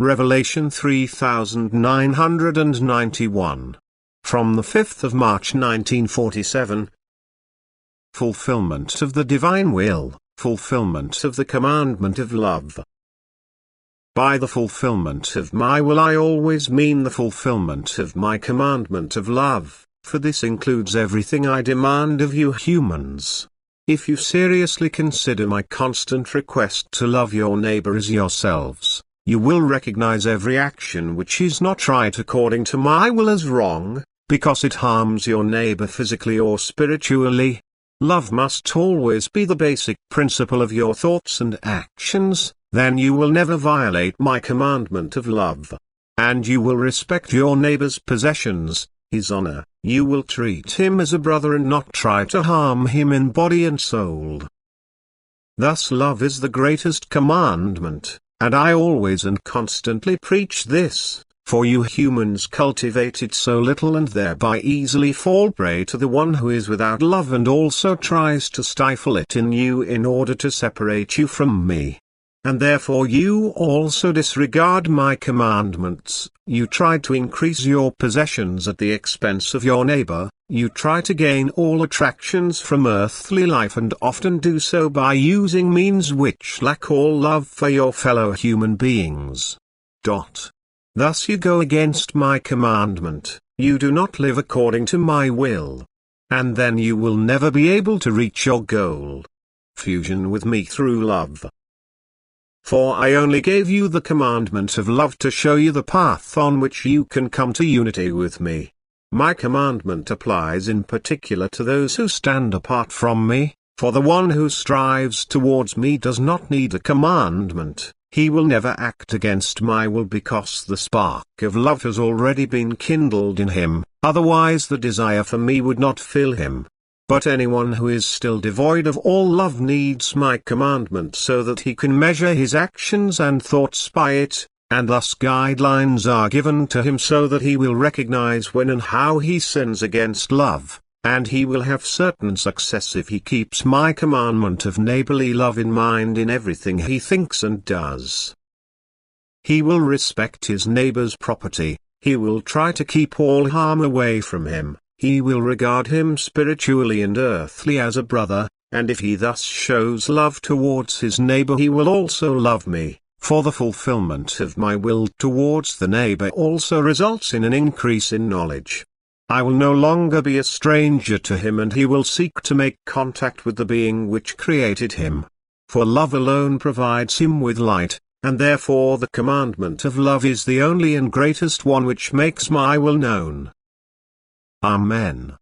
Revelation 3991. From the 5th of March 1947. Fulfillment of the divine will, fulfillment of the commandment of love. By the fulfillment of my will I always mean the fulfillment of my commandment of love, for this includes everything I demand of you humans. If you seriously consider my constant request to love your neighbor as yourselves, you will recognize every action which is not right according to my will as wrong, because it harms your neighbor physically or spiritually. Love must always be the basic principle of your thoughts and actions, then you will never violate my commandment of love. And you will respect your neighbor's possessions, his honor, you will treat him as a brother and not try to harm him in body and soul. Thus love is the greatest commandment, and I always and constantly preach this, for you humans cultivate it so little and thereby easily fall prey to the one who is without love and also tries to stifle it in you in order to separate you from me. And therefore you also disregard my commandments, you try to increase your possessions at the expense of your neighbor, you try to gain all attractions from earthly life and often do so by using means which lack all love for your fellow human beings. Thus you go against my commandment, you do not live according to my will. And then you will never be able to reach your goal. Fusion with me through love. For I only gave you the commandment of love to show you the path on which you can come to unity with me. My commandment applies in particular to those who stand apart from me, for the one who strives towards me does not need a commandment, he will never act against my will because the spark of love has already been kindled in him, otherwise the desire for me would not fill him. But anyone who is still devoid of all love needs my commandment so that he can measure his actions and thoughts by it, and thus guidelines are given to him so that he will recognize when and how he sins against love, and he will have certain success if he keeps my commandment of neighborly love in mind in everything he thinks and does. He will respect his neighbor's property, he will try to keep all harm away from him. He will regard him spiritually and earthly as a brother, and if he thus shows love towards his neighbor he will also love me, for the fulfillment of my will towards the neighbor also results in an increase in knowledge. I will no longer be a stranger to him and he will seek to make contact with the being which created him. For love alone provides him with light, and therefore the commandment of love is the only and greatest one which makes my will known. Amen.